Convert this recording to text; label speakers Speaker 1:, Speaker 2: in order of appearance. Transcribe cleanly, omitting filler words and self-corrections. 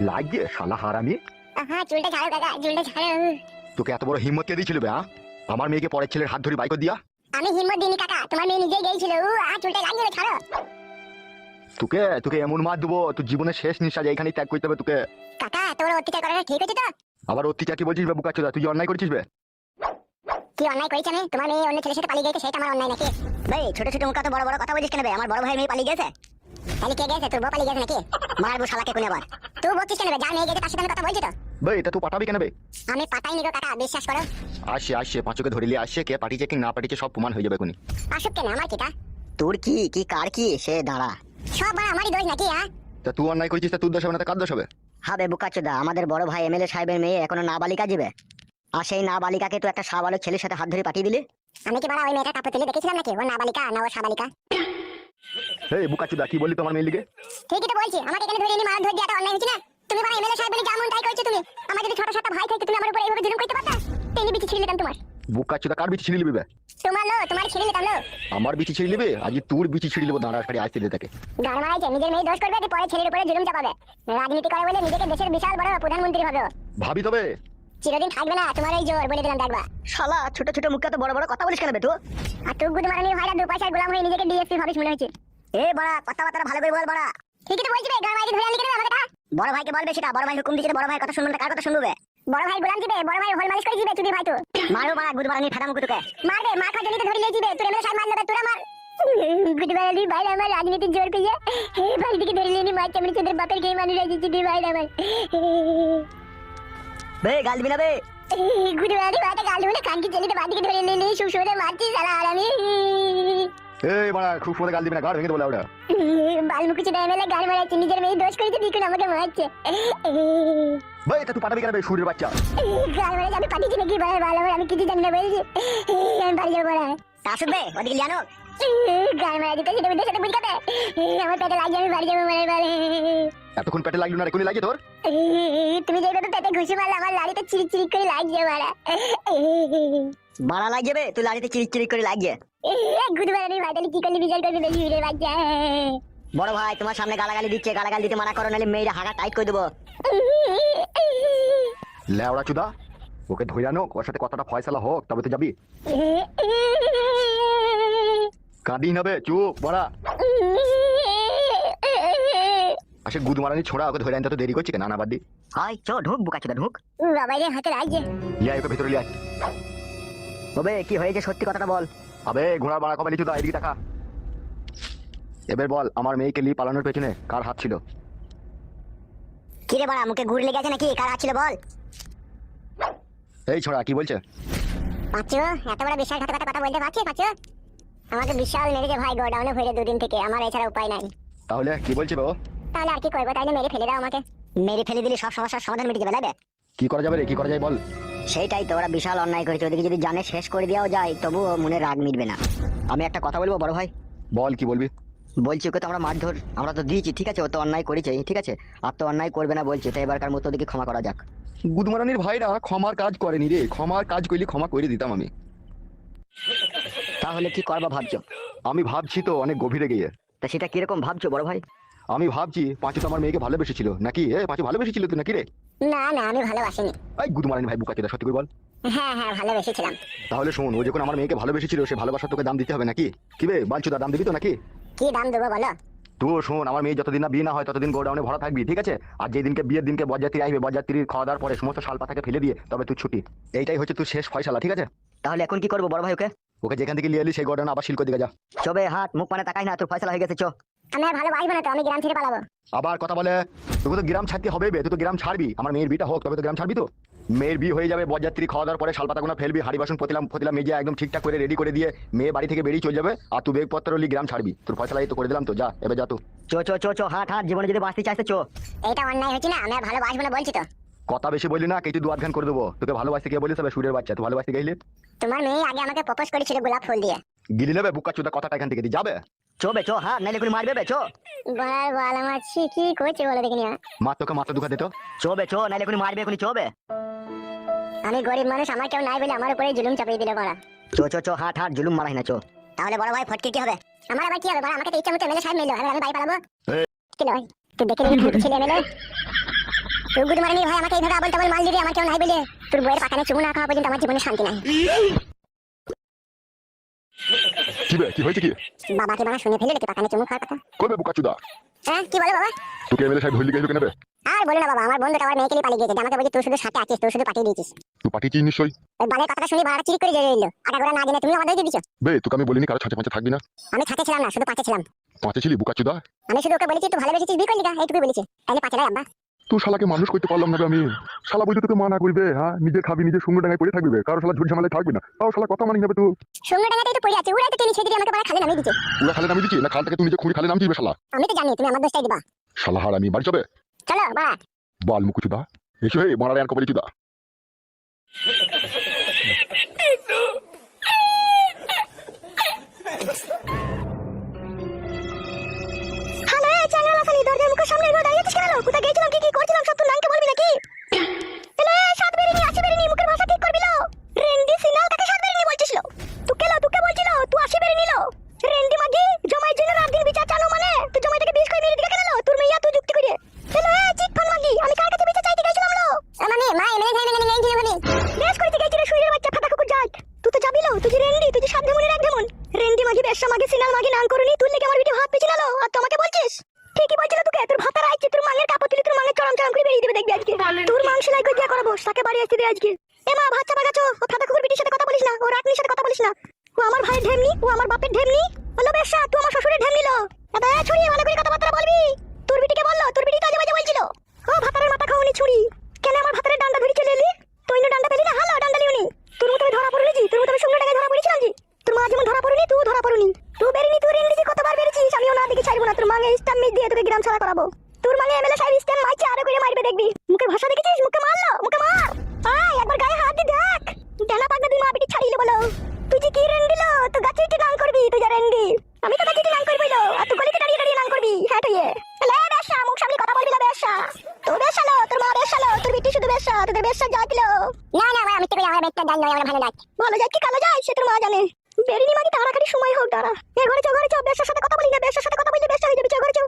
Speaker 1: লাগিয়ে শালা হারামি।
Speaker 2: হ্যাঁ চুলটা ছাড়ো কাকা, চুলটা ছাড়ো।
Speaker 1: তোকে এত বড় হিম্মত কে দিয়েছিল বে? আমার মেয়েকে পরের ছেলের হাত ধরে বাইক দিয়া।
Speaker 2: আমি হিম্মত দিইনি কাকা, তোমার মেয়ে নিজেই গিয়েছিল। চুলটা লাগিয়ে ছাড়ো।
Speaker 1: তোকে তোকে এমন মার দেবো, তোর জীবনের শেষ নিঃশ্বাস এইখানেই ত্যাগ করতে হবে তোকে।
Speaker 2: কাকা তোমার অত্যাচার করাটা ঠিক হচ্ছে তো?
Speaker 1: আবার অত্যাচার কি বলছিস বে বুকাচোদা? তুই যে অন্যায় করেছিস বে।
Speaker 2: কি অন্যায় করেছি আমি? তোমার মেয়ে অন্য ছেলের সাথে পালিয়ে গেছে, সেটা আমার অন্যায় নাকি? ভাই ছোট ছোট মুখ তো বড় বড় কথা বলিস কেন বে? আমার বড় ভাই মেয়ে পালিয়ে গেছে। তাহলে কে গেছে? তোর বউ পালিয়ে গেছে নাকি? মারবো শালাকে কোন আবার। তুই বলছিস কেন বে? যা মেয়ে গেছে তার সাথে আমি কথা বলছি তো।
Speaker 1: বে এটা তুই পাঠাবি কেন বে?
Speaker 2: আমি পাঠাইনি গো কাকা, বিশ্বাস করো।
Speaker 1: আসে আসে পাঁচকে ধরে নিয়ে আসে, কে পাঠিয়েছে কি না পাঠিয়েছে সব প্রমাণ হয়ে যাবে এখনই।
Speaker 2: আসুক কেন, আমার কিটা?
Speaker 3: তোর কি কি কার কি সে দাঁড়া।
Speaker 2: সব বড় আমারই দোষ নাকি?
Speaker 1: তা তুই অন্যায় করেছিস, তা তোর দোষ হবে না? কার দোষ হবে?
Speaker 3: হবে বুকাচোদা, আমাদের বড় ভাই এমএলএ সাহেবের মেয়ে এখনো নাবালিকা যাবে, আর সেই নাবালিকাকে তো একটা সাবালক ছেলের সাথে হাত ধরে পাঠিয়ে দিলি।
Speaker 2: আমি কি বড় ওই মেয়েটা কাপড় তুলে দেখেছিলাম নাকি? ও নাবালিকা না ও সাবালিকা?
Speaker 1: এই বুকাচোদা কি বললি তোমার মেয়ের লিগে?
Speaker 2: ঠিকই তো বলছি, আমাকে এখানে ধরে এনে মার ধরে দেওয়াটা অন্যায় হচ্ছে না? তুমি বড় এমএলএ সাহেব বলে যেমন তাই করছো তুমি। আমার যদি ছোট ছোট ভাই থাকতো তুমি আমার উপরে এইভাবে জুলুম করতে পারতা? তেলি বিচি ছিঁড়ে নিতাম তোমার।
Speaker 1: বুকাচোদা কার বিচি ছিঁড়ে নিবি বে?
Speaker 2: তোমার ছিঁড়ে নিতাম লো।
Speaker 1: আমার বিচি ছিঁড়ে নিবি? আজ তোর বিচি ছিঁড়ে নিবো, দাঁড়া খালি আসতে দে তাকে।
Speaker 2: গান মারাইছে, নিজের মেয়ে দোষ করবে আর পরে ছেলের উপরে জুলুম চাপাবে। রাজনীতি করে বলে নিজেকে দেশের বিশাল বড় প্রধানমন্ত্রী হবে।
Speaker 1: ভাবি তবে
Speaker 2: চিরদিন থাকবে না তোমার এই জোর, বলে দিলাম দেখবা।
Speaker 3: শালা ছোট ছোট মুখে তো বড় বড় কথা বলিস কেন বে তুই?
Speaker 2: আর তুই গুদ মারানি ভাইরা দু পয়সার গোলাম হয়ে নিজেকে ডিএসপি ভাবিস মনে হচ্ছে।
Speaker 3: এ বড়া কথাবার্তা ভালো করে বল বড়া।
Speaker 2: ঠিকই তো বলছি বে, গান মারাইছে ধরে আনলি কেন আমাকে?
Speaker 3: বড় ভাইকে বলবে সেটা, বড় ভাই হুকুম দিচ্ছে, বড় ভাই কথা শুনবে না, কার কথা শুনবে?
Speaker 2: বড় ভাই গোলাম দিবে, বড় ভাই হোল মালিশ করে দিবে, চুদি ভাই তো।
Speaker 3: মারো বড়া গুদ মারানি ফাটা মুখে তোকে।
Speaker 2: মারবে, মা খাজনি তো ধরে নিয়ে দিবে, তোর এমএলএ সাহেব মার নেবে, তোরা মার। গুড মারানি ভাই আমার রাজনীতির জোর কইয়া এই বাড়িটিকে ধরে নিয়ে মার চামড়ি তোদের বাপের গেই মানুষ আছে চুদি ভাই আমার।
Speaker 3: বে গাল দিবি না বে।
Speaker 2: গুড মারানি ভাইটা গাল ধরে কানকি চেলিতে বাড়িটিকে ধরে নিয়ে সুসুরে মারছি শালা আর আমি।
Speaker 1: এই বাড়া খুব সময় গাল দিবি না, গাড় ভেঙে দেবো ওটা।
Speaker 2: বালমুকুচি এমএলএ গান মারাচ্ছে, নিজের মেয়ে দোষ করেছে দেখুন আমাকে মারছে।
Speaker 1: ভাই এটা তুই পাঠাবি কেন বে সুরের বাচ্চা?
Speaker 2: গান মারাচ্ছে, আমি পাঠিয়েছি নাকি ভাই? ভালো আমি কিছু জানি না বলছি। আমি বাড়ি যাবো বড়া।
Speaker 3: তা শুনবে ওদিকে জানো
Speaker 2: গান মারাচ্ছে তো সেটা বিদেশ সাথে বুঝকাতে। আমার পেটে লাগছে, আমি বাড়ি যাবো মনে বলে।
Speaker 1: এতক্ষণ পেটে লাগলো না রে, কোনি লাগে তোর?
Speaker 2: তুমি যেটা তো পেটে ঘুষি মারলে আমার লাড়িতে চিরিক চিরিক করে লাগছে মারা।
Speaker 3: বাড়া লাগছে বে, তুই লাড়িতে চিরিক চিরিক করে লাগছে।
Speaker 2: গুড মারানি ভাইটালি কি করলি বিচার করবি বেশি ভিড়ে বাচ্চা।
Speaker 3: বড় ভাই তোমার সামনে গালাগালি দিচ্ছে, গালাগালি দিতে মানা করো, নাহলে মেয়েরা হাগা টাইট করে দেবো।
Speaker 1: লেওড়া চুদা, ওকে ধরে আনো, ওর সাথে কথাটা ফয়সালা হোক তবে তো যাবি। কাঁদিস না বে, চুপ বড়া। আসে গুদ মারানি ছোড়া, ওকে ধরে আনতে তো দেরি করছি কেন? না বাদ দি।
Speaker 3: হাই চ ঢুক বুকাচোদা ঢুক।
Speaker 2: বাবা রে হাতে লাগছে।
Speaker 1: লিয়া ওকে ভিতরে লিয়া।
Speaker 3: তবে কি হয়েছে সত্যি কথাটা বল।
Speaker 1: আবে ঘোড়া বাড়া কবে লিচু দা, এদিকে টাকা। এবার বল, আমার মেয়েকে নিয়ে পালানোর পেছনে কার হাত ছিল?
Speaker 2: কিরে বড়া মুখে ঘুর লেগে আছে নাকি? কার আছিল বল?
Speaker 1: এই ছোড়া কি বলছে?
Speaker 2: পাঁচু এত বড় বিশাল ঘাতকতা কথা বলতে পারছিস পাঁচু? আমাকে বিশাল মেরেছে ভাই, গোডাউনে ভরে দুদিন থেকে, আমার এছাড়া উপায় নাই।
Speaker 1: তাহলে কি বলছে বাবা?
Speaker 2: তাহলে আর কি করবো, তাইলে মেরে ফেলে দাও আমাকে। মেরে ফেলে দিলে সব সমস্যার সমাধান মিটে যাবে না?
Speaker 1: কি করা যাবে রে, কি করা যায় বল?
Speaker 3: সেইটাই তো, ওরা বিশাল অন্যায় করেছে, ওদিকে যদি জানে শেষ করে দেওয়া যায় তবুও মনে রাগ মিটবে না। আমি একটা কথা বলবো বড় ভাই।
Speaker 1: বল কি বলবি?
Speaker 3: বলছি ওকে তো আমরা মারধর আমরা তো দিয়েছি, ঠিক আছে, ও তো অন্যায় করেছে, ঠিক আছে, আর তো অন্যায় করবে না বলছে, তো এবারকার মতো ওদিকে ক্ষমা করা যাক।
Speaker 1: গুদমারানির ভাইরা ক্ষমার কাজ করেনি রে, ক্ষমার কাজ করলে ক্ষমা করে দিতাম আমি।
Speaker 3: তাহলে কি করবা ভাবছো?
Speaker 1: আমি ভাবছি তো অনেক গভীরে গিয়ে।
Speaker 3: তা সেটা কিরকম ভাবছো বড় ভাই?
Speaker 1: আমি ভাবছি পাঁচু তো আমার মেয়েকে ভালোবেসেছিল নাকি? পাঁচু ভালোবেসেছিল তুই নাকি রে?
Speaker 2: না না আমি ভালোবাসিনি।
Speaker 1: এই গুদমারানি ভাই বুকাচোদা, সত্যি করে বল।
Speaker 2: হ্যাঁ হ্যাঁ ভালোবেসেছিলাম।
Speaker 1: তাহলে শোন, ও যখন আমার মেয়েকে ভালোবেসেছিল, সে ভালোবাসা তোকে দাম দিতে হবে নাকি? কি বে বালচুদা, দাম দিবি তো নাকি?
Speaker 2: কি দাম দেবো বলো?
Speaker 1: তো শোন, আমার মেয়ে যতদিন না বিয়ে না হয় ততদিন গোডাউনে ভরা থাকবি, ঠিক আছে? আর যেদিনকে বিয়ের দিনকে বরযাত্রী আসবে, বরযাত্রীর খাওয়া দাওয়ার পরে সমস্ত শাল পাতাকে ফেলে দিয়ে তবে তুই ছুটি। এইটাই হচ্ছে তুই শেষ ফয়সালা, ঠিক আছে?
Speaker 3: তাহলে এখন কি করবো বড় ভাই? ওকে
Speaker 1: ওকে যেখান থেকে নিয়ে এলি সেই গোডাউন আবার শিল্প দিকে যা।
Speaker 3: চবে হাত মুখ মানে তাকাই না, তোর ফয়সালা হয়ে গেছে, চো।
Speaker 2: আমি আর ভালোবাসবো না তো, আমি গ্রাম ছেড়ে পালাবো।
Speaker 1: আবার কথা বলে? তোকে তো গ্রাম ছাড়তে হবে বে, তুই তো গ্রাম ছাড়বি। আমার মেয়ের বিয়েটা হোক তবে তো গ্রাম ছাড়বি। তো মেয়ের বিয়ে হয়ে যাবে, বরযাত্রী খাওয়া দাওয়ার পরে শালপাতাগুলো ফেলবি, হাড়ি বাসন পতিলাম পতিলাম মেজে একদম ঠিকঠাক করে রেডি করে দিয়ে মেয়ে বাড়ি থেকে বেরিয়ে চলে যাবে, আর তুই বেগপত্র লি গ্রাম ছাড়বি। তোর ফয়সালা এই তো করে দিলাম, তো যা এবার যা। তো
Speaker 3: চো চো চো চো হাট হাট, জীবনে যদি বাঁচতে চাইছ চো।
Speaker 2: এটা অন্যায় হচ্ছে না? আমি আর ভালোবাসবো না বলছি তো।
Speaker 1: কথা বেশি বললি না, কেটে দু আধখান করে দেবো। তোকে ভালোবাসতে গিয়ে বলিস হবে সুরের বাচ্চা, তুই ভালোবাসতে গেলি?
Speaker 2: তোমার মেয়ে আগে আমাকে প্রপোজ করেছিল গোলাপ ফুল দিয়ে।
Speaker 1: গিলি নেবে বুকাচোদা, কথাটা এখান থেকে দিয়ে যাবে।
Speaker 3: চোবে চো হাট, নাইলে কোনো মারবে বে, চো।
Speaker 2: বল বল আমার কি করছে বলো দেখিনি।
Speaker 1: মা তোকে মাথা দুখা দিত।
Speaker 3: চোবে চো, নাইলে কোনো মারবে, কোনো চোবে।
Speaker 2: আমি গরিব মানুষ, আমার কেউ নাই বলে আমার উপরে জুলুম চাপিয়ে দিল বড়া।
Speaker 3: চো চো চো হাট হাট, জুলুম মারাই না, চো।
Speaker 2: তাহলে বড় ভাই ফটকে কি হবে? আমার আবার কি হবে বড়? আমাকে তো ইচ্ছা মতো এমএলএ সাহেব মিললো, আমি বাড়ি পালাবো। কি লয় তুই দেখে নিবি ছেলে এমএলএ। তুই গুড মর্নিং ভাই, আমাকে এইভাবে আবল তাবল মাল দিবি, আমার কেউ নাই বলে তোর বইয়ের পাকানে চুমু না খাওয়া পর্যন্ত আমার জীবনে শান্তি নাই।
Speaker 1: কি বে, কি হয়েছে কি?
Speaker 2: বাবাকে বাবা শুনে ফেলে তুই পাকানে চুমু খাওয়ার কথা।
Speaker 1: কবে বোকাচুদা?
Speaker 2: হ্যাঁ কি বলে বাবা?
Speaker 1: তোকে এমএলএ সাহেব ধরলি গেছিল কেন বে?
Speaker 2: আর বলো না বাবা, আমার বন্ধুটা আমার মেয়েকে নিয়ে পালিয়ে গেছে, আমাকে বলছে তুই শুধু সাথে আছিস, তুই শুধু পাঠিয়ে দিয়েছিস।
Speaker 1: তুই পাঠিয়েছিস নিশ্চয়ই।
Speaker 2: ওই বালের কথাটা শুনে বাড়া চিরি করে জেগে এলো, আটাগোড়া না জেনে তুমি আমাদেরকে দিছো।
Speaker 1: বে তোকে আমি বলিনি কারো ছাঁচে পাঁচে থাকবি না।
Speaker 2: আমি থাকে ছিলাম না, শুধু পাঁচে ছিলাম।
Speaker 1: পাঁচে ছিলি বোকাচুদা?
Speaker 2: আমি শুধু ওকে বলেছি তুই ভালোবেসেছিস বিয়ে করলি না, এইটুকুই বলেছি। তাহলে পাঁচে লাই আব্বা।
Speaker 1: তুই শালাকে মানুষ করতে পারলাম না বে আমি। শালা বলতে তোকে মানা করবে, হ্যাঁ নিজে খাবি নিজে সঙ্গে ডাঙায় পড়ে থাকবি বে, কারো শালা ঝুট ঝামেলায় থাকবি না। তাও শালা কথা মানি যাবে তুই।
Speaker 2: সঙ্গে ডাঙাতেই তো পড়ে আছে, ওরাই তো টেনে ছেড়ে দিয়ে আমাকে বাড়া খালে নামিয়ে দিচ্ছে।
Speaker 1: পুরো খালে নামিয়ে দিচ্ছি না খাল থেকে তুই নিজে খুঁড়ি খালে নামছিস বে শালা?
Speaker 2: আমি তো জানি তুমি আমার দোষটাই দিবা।
Speaker 1: শালা হার আমি বাড়ি যাবে।
Speaker 2: চলো বাড়া।
Speaker 1: বাল মুকুচুদা এসো হে মারালে আর কবলি চুদা।
Speaker 2: হ্যালো এই চ্যাংড়া খালি দরজার মুখের সামনে এভাবে দাঁড়িয়ে আছিস কেন? কোথায় গেছিলাম কি করছিলাম সব তুই নামকে বলবি নাকি? এলে সাত বেরিনি আসি বেরিনি মুখের ভাষা ঠিক করবি লো। রেন্ডি সিনাল তাকে সাত বেরিনি বলছিস লো। তোকে বলছিল তুই আসি বেরিনি লো। রেন্ডি মাগি জমাই জন্য রাত দিন বিচার চালো মানে তুই জমাইটাকে বিষ করে মেরে দিকে কেন লো? তোর মেয়া তুই যুক্তি করে। এলে চিট ফান মাগি আমি কার কাছে বিচার চাইতে গেছিলাম লো? মানে মা এমএলএ সাহেব এখানে গেছিল বলে। বেশ কইতে গেছিল শুইরের বাচ্চা ফাটা কুকুর জাত। তুই তো যাবি লো, তুই যে রেন্ডি, তুই যে সাত ধমনের এক ধমন। রেন্ডি মাগি বেশা মাগি সিনাল মাগি নাম করুনি তুই লেগে আমার ভিডিও হাত পেছিল লো আর তোমাকে বলছিস। ঠিকই বলছিল তোকে, তোর ভাতার আইছে তোর মাঙের কাপড় তুলি তোর মাঙের চরম চরম করে বেরিয়ে দেবে দেখবি আজকে। তোর মাংস লাই কই দিয়া করাবো তাকে বাড়ি আসতে দে আজকে। এ মা ভাত চাপা গেছো, ও ফাটা কুকুর বিটির সাথে কথা বলিস না, ও রাটনির সাথে কথা বলিস না। ও আমার ভাইয়ের ঢেমনি, ও আমার বাপের ঢেমনি। বলো বেশা তুই আমার শ্বশুরের ঢেমনি লো। এবে ছুরি ভালো করে কথাবার্তা বলবি। তোর বিটিকে বললো, তোর বিটি তো আজে বাজে বলছিল। ও ভাতারের মাথা খাওনি ছুরি। কেন আমার ভাতারের ডান্ডা ধরে চলে এলি? তুই না ডান্ডা পেলি না, হালো ডান্ডা লিওনি। তোর মতো আমি ধরা পড়লি জি, তোর মতো আমি সঙ্গে টাকায় ধরা পড়েছিলাম জি। তোর মা যেমন ধরা পড়ুনি তুই ধরা পড়ুনি। তুই বেরিনি তুই রেন্ডিজি কতবার বেরিয়েছিস, আমিও না দেখে ছাড়বো না। তোর মাঙে স্টাম মিট দিয়ে তোকে গ্রাম ছাড়া করাবো। তোর মাঙে এমএলএ সাহেব স্টাম মাইছে আরো করে মারবে দেখবি। মুখে ভাষা দেখেছিস, মুখে মারলো, মুখে মার। আয় একবার গায়ে হাত দিয়ে দেখ, ডানা পাগনা দুই মা বিটি ছাড়িয়ে বলো। তুই যে কি রেন্ডি লো, তো গাছিতে নাম করবি তুই যা রেন্ডি। আমি তো গাছিতে নাম করবি লো, আর তুই গলিতে দাঁড়িয়ে দাঁড়িয়ে নাম করবি হ্যাঁ তুই। এলে বেশা মুখ সামনে কথা বলবি না বেশা। তুই বেশা লো, তোর মা বেশা লো, তোর বিটি শুধু বেশা, তোদের বেশা জাতিলো। না না ভাই আমি তো আমার বেশটা জানি না, আমার ভালো লাগে। ভালো যায় কি কালো যায় সে তোর মা জানে। বেরিনি মাগি তাড়াতাড়ি সময় হোক দাঁড়া। এ ঘরে চো বেশার সাথে কথা বলি না, বেশার সাথে কথা বললে বেশা হয়ে যাবে, চো ঘরে চো।